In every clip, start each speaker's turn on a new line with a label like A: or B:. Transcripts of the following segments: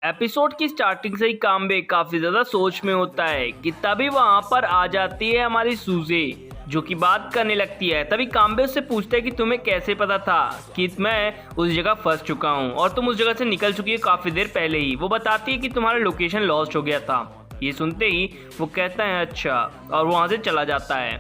A: Episode की starting से ही काम्बे काफी ज्यादा सोच में होता है कि तभी वहां पर आ जाती है हमारी सूजे, जो कि बात करने लगती है। तभी काम्बे उससे पूछता है कि तुम्हें कैसे पता था कि मैं उस जगह फंस चुका हूं और तुम उस जगह से निकल चुकी है काफी देर पहले ही। वो बताती है कि तुम्हारा लोकेशन लॉस्ट हो गया था। ये सुनते ही वो कहता है अच्छा, और वहां से चला जाता है।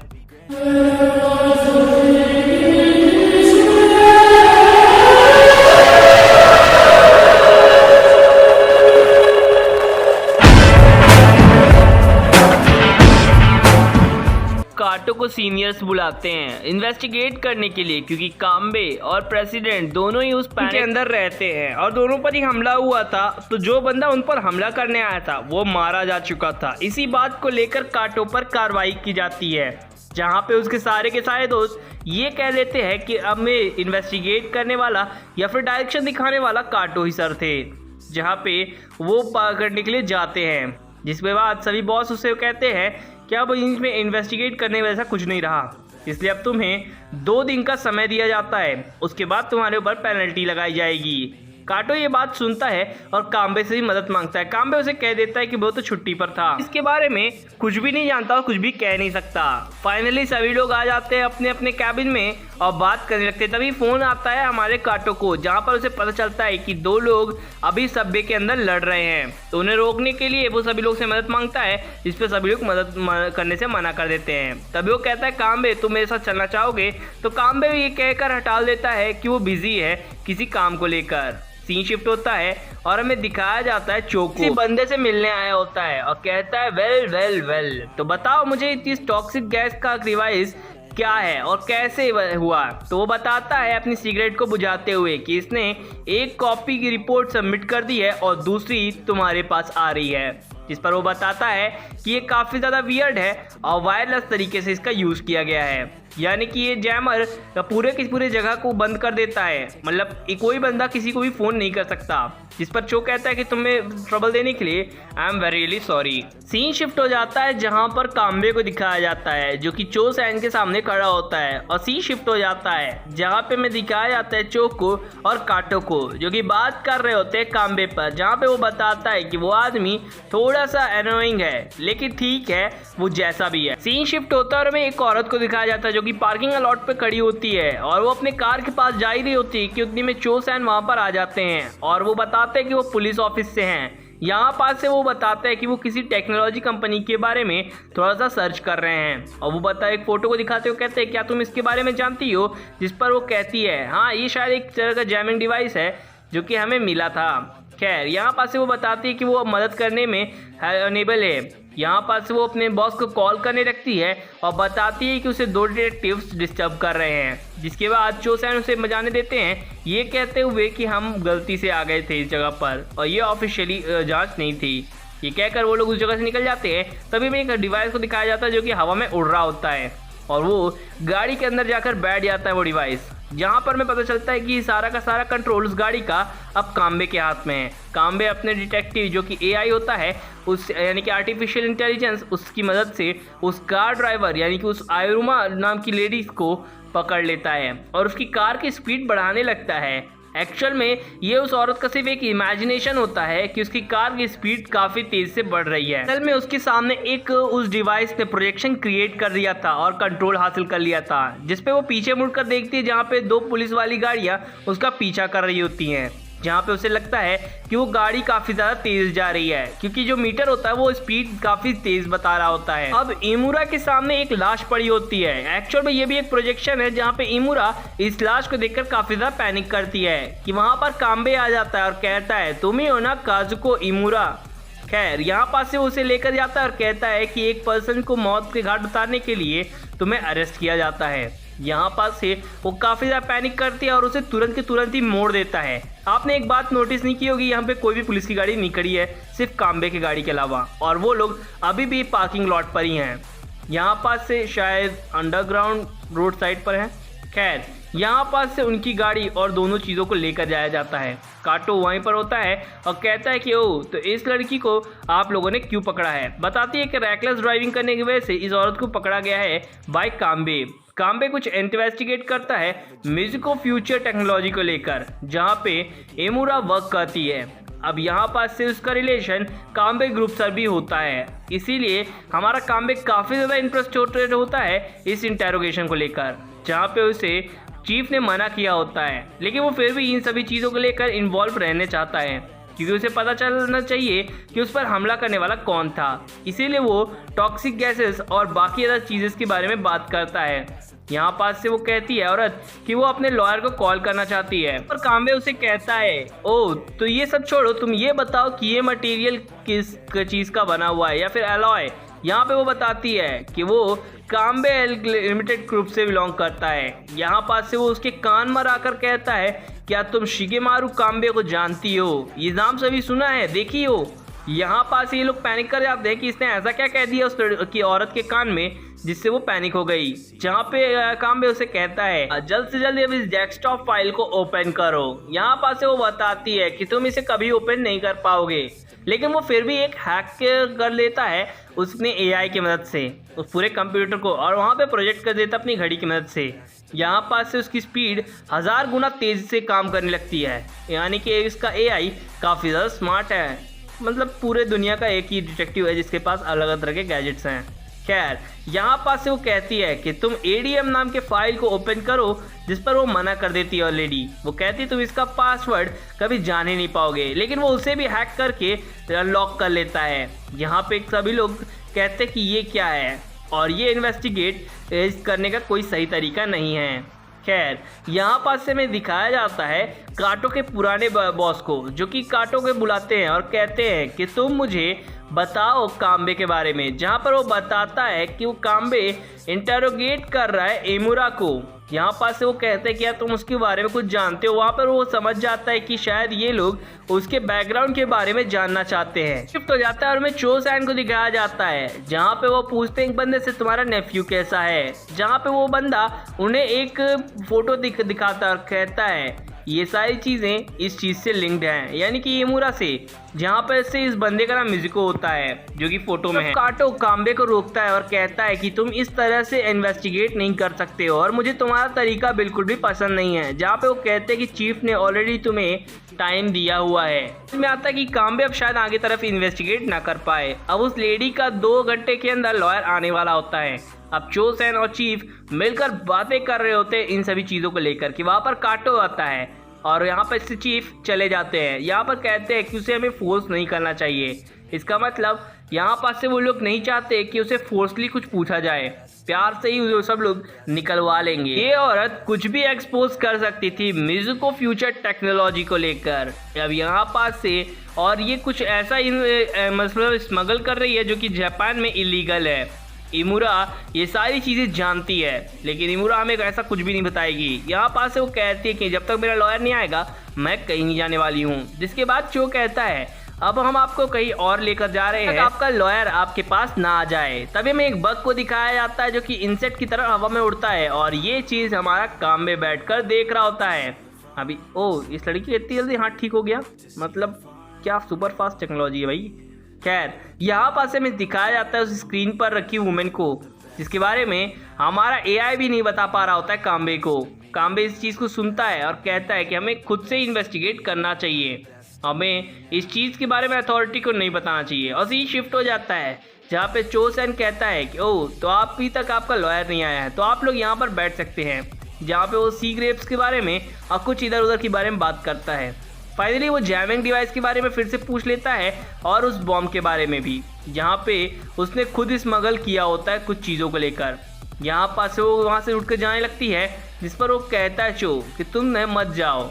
A: काटो को सीनियर्स बुलाते हैं इन्वेस्टिगेट करने के लिए, क्योंकि काम्बे और प्रेसिडेंट दोनों ही उस पैनिक के अंदर रहते हैं और दोनों पर ही हमला हुआ था। तो जो बंदा उन पर हमला करने आया था वो मारा जा चुका था। इसी बात को लेकर काटो पर कार्रवाई की जाती है, जहां पे उसके सारे के सारे दोस्त ये कह देते हैं कि अब में इन्वेस्टिगेट करने वाला या फिर डायरेक्शन दिखाने वाला काटो ही सर थे। जहां पे वो पकड़ने के लिए जाते हैं, जिसके बाद सभी बॉस उसे कहते हैं कि अब इसमें इन्वेस्टिगेट करने में ऐसा कुछ नहीं रहा, इसलिए अब तुम्हें 2 दिन का समय दिया जाता है। उसके बाद तुम्हारे ऊपर पेनल्टी लगाई जाएगी। काटो ये बात सुनता है और काम्बे से भी मदद मांगता है। काम्बे उसे कह देता है कि वो तो छुट्टी पर था, इसके बारे में कुछ भी नहीं जानता और कुछ भी कह नहीं सकता। फाइनली सभी लोग आ जाते हैं अपने अपने कैबिन में और बात करने लगते हैं। तभी फोन आता है हमारे काटो को, जहां पर उसे पता चलता है कि 2 लोग अभी सबवे के अंदर लड़ रहे हैं। तो उन्हें रोकने के लिए वो सभी लोग से मदद मांगता है, जिस पे सभी लोग मदद करने से मना कर देते हैं। तभी वो कहता है काम्बे तुम मेरे साथ चलना चाहोगे? तो काम्बे ये कहकर हटा देता है कि वो बिजी है किसी काम को लेकर। सीन शिफ्ट होता है और हमें दिखाया जाता है चोको किसी बंदे से मिलने आया होता है और कहता है वेल वेल वेल, तो बताओ मुझे इस टॉक्सिक गैस का डिवाइस क्या है और कैसे हुआ। तो वो बताता है अपनी सिगरेट को बुझाते हुए कि इसने एक कॉपी की रिपोर्ट सबमिट कर दी है और दूसरी तुम्हारे पास आ रही है, जिस पर वो बताता है कि ये काफ़ी ज़्यादा वियर्ड है और वायरलेस तरीके से इसका यूज़ किया गया है। यानी कि ये जैमर पूरे की पूरे जगह को बंद कर देता है, मतलब कोई बंदा किसी को भी फ़ोन नहीं कर सकता। जिस पर चो कहता है कि तुम्हें ट्रबल देने के लिए I am very really sorry. Scene shift हो जाता है जहां पर काम्बे को दिखाया जाता है जो कि चो सैन के सामने खड़ा होता है, और सीन शिफ्ट हो जाता है जहां पे में दिखाया जाता है चो को और काटो को जो कि बात कर रहे होते हैं काम्बे पर, जहां पे वो बताता है कि वो आदमी थोड़ा सा एनोइंग है लेकिन ठीक है वो जैसा भी है। सीन शिफ्ट होता है और हमें एक औरत को दिखाया जाता है जो कि पार्किंग लॉट पे खड़ी होती है और वो अपने कार के पास जा ही रही होती है कि उतनी में चो सैन वहां पर आ जाते हैं और वो बताते हैं कि वो पुलिस ऑफिस से हैं। यहाँ पास से वो बताते हैं कि वो किसी टेक्नोलॉजी कंपनी के बारे में थोड़ा सा सर्च कर रहे हैं और वो बताए एक फोटो को दिखाते हुए कहते हैं क्या तुम इसके बारे में जानती हो? जिस पर वो कहती है हाँ ये शायद एक तरह का जैमिंग डिवाइस है जो कि हमें मिला था। खैर यहाँ पास से वो बताती है कि वो मदद करने में अनेबल है। यहाँ पास से वो अपने बॉस को कॉल करने लगती है और बताती है कि उसे 2 डिटेक्टिव्स डिस्टर्ब कर रहे हैं, जिसके बाद चो सैन उसे मजाने देते हैं ये कहते हुए कि हम गलती से आ गए थे इस जगह पर और ये ऑफिशियली जांच नहीं थी। ये कहकर वो लोग उस जगह से निकल जाते हैं। तभी में एक डिवाइस को दिखाया जाता है जो कि हवा में उड़ रहा होता है और वो गाड़ी के अंदर जाकर बैठ जाता है वो डिवाइस, जहाँ पर हमें पता चलता है कि सारा का सारा कंट्रोल उस गाड़ी का अब काम्बे के हाथ में है। काम्बे अपने डिटेक्टिव जो कि एआई होता है उस यानी कि आर्टिफिशियल इंटेलिजेंस, उसकी मदद से उस कार ड्राइवर यानी कि उस आयरुमा नाम की लेडीज को पकड़ लेता है और उसकी कार की स्पीड बढ़ाने लगता है। एक्चुअल में ये उस औरत का सिर्फ एक इमेजिनेशन होता है कि उसकी कार की स्पीड काफ़ी तेज से बढ़ रही है। असल में उसके सामने एक उस डिवाइस ने प्रोजेक्शन क्रिएट कर दिया था और कंट्रोल हासिल कर लिया था, जिसपे वो पीछे मुड़कर देखती है जहाँ पे 2 पुलिस वाली गाड़ियाँ उसका पीछा कर रही होती हैं, जहाँ पे उसे लगता है कि वो गाड़ी काफ़ी ज़्यादा तेज़ जा रही है क्योंकि जो मीटर होता है वो स्पीड काफ़ी तेज़ बता रहा होता है। अब इमुरा के सामने एक लाश पड़ी होती है। एक्चुअल में ये भी एक प्रोजेक्शन है जहाँ पे इमुरा इस लाश को देखकर काफ़ी ज़्यादा पैनिक करती है कि वहाँ पर काम्बे आ जाता है और कहता है तुम ही हो ना काजुको इमुरा। खैर यहाँ पास से उसे लेकर जाता है और कहता है कि एक पर्सन को मौत के घाट उतारने के लिए तुम्हें अरेस्ट किया जाता है। यहाँ पास से वो काफ़ी ज़्यादा पैनिक करती है और उसे तुरंत के तुरंत ही मोड़ देता है। आपने एक बात नोटिस नहीं की होगी, यहाँ पे कोई भी पुलिस की गाड़ी नहीं खड़ी है सिर्फ काम्बे की गाड़ी के अलावा, और वो लोग अभी भी पार्किंग लॉट पर ही हैं। यहाँ पास से शायद अंडरग्राउंड रोड साइड पर है। खैर यहाँ पास से उनकी गाड़ी और दोनों चीज़ों को लेकर जाया जाता है। काटो वहीं पर होता है और कहता है कि ओह तो इस लड़की को आप लोगों ने क्यों पकड़ा है। बताती है कि रैकलेस ड्राइविंग करने की वजह से इस औरत को पकड़ा गया है बाय काम्बे। काम्बे कुछ इन्वेस्टिगेट करता है म्यूजिको फ्यूचर टेक्नोलॉजी को लेकर, जहाँ पे एमुरा वर्क करती है। अब यहाँ पास से उसका रिलेशन काम्बे ग्रुप से भी होता है, इसीलिए हमारा काम्बे काफ़ी ज़्यादा इंटरेस्टेड होता है इस इंटेरोगेशन को लेकर, जहाँ पे उसे चीफ ने मना किया होता है, लेकिन वो फिर भी इन सभी चीज़ों को लेकर इन्वॉल्व रहने चाहता है क्योंकि उसे पता चलना चाहिए कि उस पर हमला करने वाला कौन था। इसीलिए वो टॉक्सिक गैसेस और बाकी अदर चीज़ें के बारे में बात करता है। यहाँ पास से वो कहती है औरत कि वो अपने लॉयर को कॉल करना चाहती है, पर काम्बे उसे कहता है ओह तो ये सब छोड़ो, तुम ये बताओ कि ये मटेरियल किस चीज़ का बना हुआ है या फिर एलॉय। यहाँ पे वो बताती है कि वो काम्बे लिमिटेड ग्रुप से बिलोंग करता है। यहाँ पास से वो उसके कान मरा कर कहता है क्या तुम शिगेमारू काम्बे को जानती हो, ये नाम सभी सुना है, देखी हो। यहाँ पास ये लोग पैनिक कर जाते हैं कि इसने ऐसा क्या कह दिया उस की औरत के कान में जिससे वो पैनिक हो गई। जहाँ पे काम्बे उसे कहता है जल्द से जल्द अब इस डेस्कटॉप फाइल को ओपन करो। यहाँ पास से वो बताती है कि तुम इसे कभी ओपन नहीं कर पाओगे, लेकिन वो फिर भी एक हैक कर लेता है उसने एआई की मदद से उस पूरे कंप्यूटर को, और वहाँ पे प्रोजेक्ट कर देता अपनी घड़ी की मदद से। यहाँ पास से उसकी स्पीड 1000 गुना तेज़ी से काम करने लगती है, यानी कि इसका एआई काफ़ी ज़्यादा स्मार्ट है। मतलब पूरे दुनिया का एक ही डिटेक्टिव है जिसके पास अलग अलग तरह के गैजेट्स हैं। खैर यहाँ पास से वो कहती है कि तुम ADM नाम के फाइल को ओपन करो, जिस पर वो मना कर देती है ऑलरेडी। वो कहती है तुम इसका पासवर्ड कभी जान ही नहीं पाओगे, लेकिन वो उसे भी हैक करके लॉक कर लेता है। यहाँ पे सभी लोग कहते हैं कि ये क्या है और ये इन्वेस्टिगेट करने का कोई सही तरीका नहीं है। खैर यहाँ पास से में दिखाया जाता है काटो के पुराने बॉस को, जो कि काटो के बुलाते हैं और कहते हैं कि तुम मुझे बताओ काम्बे के बारे में। जहाँ पर वो बताता है कि वो काम्बे इंटेरोगेट कर रहा है एमुरा को। यहाँ पास से वो कहते हैं कि यार तुम उसके बारे में कुछ जानते हो। वहाँ पर वो समझ जाता है कि शायद ये लोग उसके बैकग्राउंड के बारे में जानना चाहते हैं। शिफ्ट हो जाता है और हमें चो सैन को दिखाया जाता है, जहाँ पे वो पूछते हैं एक बंदे से तुम्हारा नेफ्यू कैसा है। जहाँ पे वो बंदा उन्हें एक फोटो दिखाता है और कहता है ये सारी चीज़ें इस चीज़ से लिंक्ड हैं, यानी कि एमुरा से, जहाँ पर से इस बंदे का नाम मिजुको होता है जो कि फोटो में है। काटो काम्बे को रोकता है और कहता है कि तुम इस तरह से इन्वेस्टिगेट नहीं कर सकते हो और मुझे तुम्हारा तरीका बिल्कुल भी पसंद नहीं है। जहाँ पे वो कहते हैं कि चीफ ने ऑलरेडी तुम्हें टाइम दिया हुआ है। इसमें आता है कि काम्बे अब शायद आगे तरफ इन्वेस्टिगेट ना कर पाए। अब उस लेडी का 2 घंटे के अंदर लॉयर आने वाला होता है। अब चो सैन और चीफ मिलकर बातें कर रहे होते हैं इन सभी चीज़ों को लेकर कि वहाँ पर काटो आता है और यहाँ पर से चीफ चले जाते हैं। यहाँ पर कहते हैं कि उसे हमें फोर्स नहीं करना चाहिए। इसका मतलब यहाँ पास से वो लोग नहीं चाहते कि उसे फोर्सली कुछ पूछा जाए, प्यार से ही सब लोग निकलवा लेंगे। ये औरत कुछ भी एक्सपोज कर सकती थी मिजुको फ्यूचर टेक्नोलॉजी को लेकर। अब यहाँ पास से और ये कुछ ऐसा मतलब स्मगल कर रही है जो कि जापान में इलीगल है। इमुरा ये सारी चीज़ें जानती है, लेकिन इमुरा हमें ऐसा कुछ भी नहीं बताएगी। यहाँ पास से वो कहती है कि जब तक मेरा लॉयर नहीं आएगा मैं कहीं नहीं जाने वाली हूँ। जिसके बाद चो कहता है अब हम आपको कहीं और लेकर जा रहे हैं, आपका लॉयर आपके पास ना आ जाए। तभी हमें एक बग को दिखाया जाता है जो कि इंसेक्ट की तरह हवा में उड़ता है और ये चीज़ हमारा काम में बैठकर देख रहा होता है। अभी इस लड़की इतनी जल्दी हाथ ठीक हो गया, मतलब क्या सुपर फास्ट टेक्नोलॉजी है भाई। खैर यहाँ पास हमें दिखाया जाता है उस स्क्रीन पर रखी वुमेन को, जिसके बारे में हमारा एआई भी नहीं बता पा रहा होता है काम्बे को। काम्बे इस चीज़ को सुनता है और कहता है कि हमें खुद से इन्वेस्टिगेट करना चाहिए, हमें इस चीज़ के बारे में अथॉरिटी को नहीं बताना चाहिए। और सी शिफ्ट हो जाता है जहाँ पे चो सैन कहता है कि तो अभी तक आपका लॉयर नहीं आया है तो आप लोग यहाँ पर बैठ सकते हैं। जहाँ पे वो सी ग्रेप्स के बारे में और कुछ इधर उधर के बारे में बात करता है। फाइनली वो जैमिंग डिवाइस के बारे में फिर से पूछ लेता है और उस बॉम्ब के बारे में भी, जहाँ पे उसने खुद स्मगल किया होता है कुछ चीज़ों को लेकर। यहाँ पास वो वहाँ से उठ कर जाने लगती है, जिस पर वो कहता है चो कि तुम न मत जाओ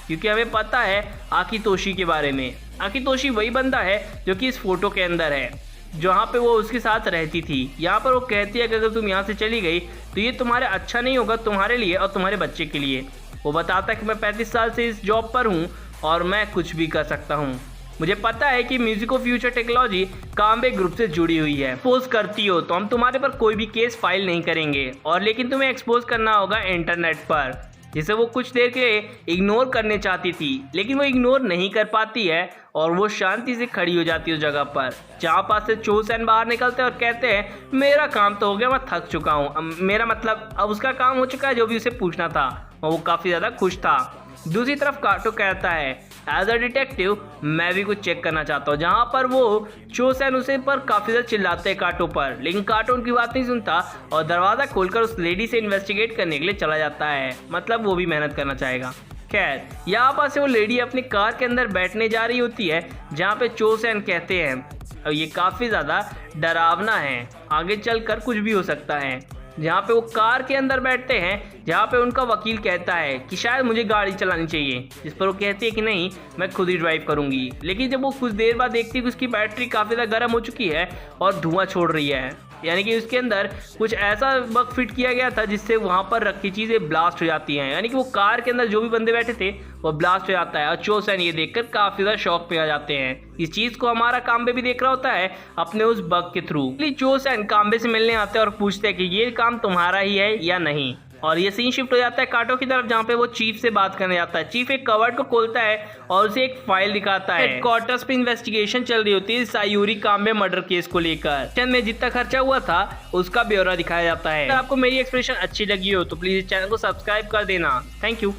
A: क्योंकि हमें पता है आकितोशी के बारे में। आकितोशी वही बंदा है जो कि इस फोटो के अंदर है, जहाँ पे वो उसके साथ रहती थी। यहाँ पर वो कहती है कि अगर तुम यहाँ से चली गई तो ये तुम्हारे अच्छा नहीं होगा, तुम्हारे लिए और तुम्हारे बच्चे के लिए। वो बताता है कि मैं 35 साल से इस जॉब पर हूँ और मैं कुछ भी कर सकता हूँ। मुझे पता है कि मिजुको फ्यूचर टेक्नोलॉजी काम्बे ग्रुप से जुड़ी हुई है। एक्सपोज करती हो तो हम तुम्हारे पर कोई भी केस फाइल नहीं करेंगे, और लेकिन तुम्हें एक्सपोज करना होगा इंटरनेट पर, जिसे वो कुछ देर के लिए इग्नोर करने चाहती थी, लेकिन वो इग्नोर नहीं कर पाती है और वो शांति से खड़ी हो जाती है उस जगह पर। जहाँ पास से चो सैन बाहर निकलते हैं और कहते हैं मेरा काम तो हो गया, मैं थक चुका हूँ। मेरा मतलब अब उसका काम हो चुका है जो भी उसे पूछना था, और वो काफ़ी ज़्यादा खुश था। दूसरी तरफ काटो कहता है एज अ डिटेक्टिव मैं भी कुछ चेक करना चाहता हूँ, जहाँ पर वो चोसेन उसे पर काफी ज्यादा चिल्लाते हैं काटो पर, लेकिन काटो उनकी बात नहीं सुनता और दरवाजा खोलकर उस लेडी से इन्वेस्टिगेट करने के लिए चला जाता है। मतलब वो भी मेहनत करना चाहेगा। खैर यहाँ पर से वो लेडी अपनी कार के अंदर बैठने जा रही होती है, जहाँ पे चोसेन कहते हैं और ये काफी ज्यादा डरावना है, आगे चलकर कुछ भी हो सकता है। जहाँ पे वो कार के अंदर बैठते हैं, जहाँ पे उनका वकील कहता है कि शायद मुझे गाड़ी चलानी चाहिए, जिस पर वो कहती है कि नहीं मैं खुद ही ड्राइव करूंगी। लेकिन जब वो कुछ देर बाद देखती है कि उसकी बैटरी काफ़ी ज़्यादा गर्म हो चुकी है और धुआं छोड़ रही है, यानी कि उसके अंदर कुछ ऐसा बग फिट किया गया था जिससे वहाँ पर रखी चीज़ें ब्लास्ट हो जाती हैं, यानी कि वो कार के अंदर जो भी बंदे बैठे थे वो ब्लास्ट हो जाता है। और चोसेन ये देखकर काफ़ी ज़्यादा शॉक पे आ जाते हैं। इस चीज़ को हमारा काम्बे भी देख रहा होता है अपने उस बग के थ्रू। चोसेन काम्बे से मिलने आते हैं और पूछते हैं कि ये काम तुम्हारा ही है या नहीं। और ये सीन शिफ्ट हो जाता है काटो की तरफ, जहाँ पे वो चीफ से बात करने जाता है। चीफ एक कवर्ड को खोलता है और उसे एक फाइल दिखाता है। हेडक्वार्टर्स पे इन्वेस्टिगेशन चल रही होती है सायूरी काम्बे मर्डर केस को लेकर। में जितना खर्चा हुआ था उसका ब्यौरा दिखाया जाता है। अगर आपको मेरी एक्सप्लेनेशन अच्छी लगी हो तो प्लीज इस चैनल को सब्सक्राइब कर देना। Thank you.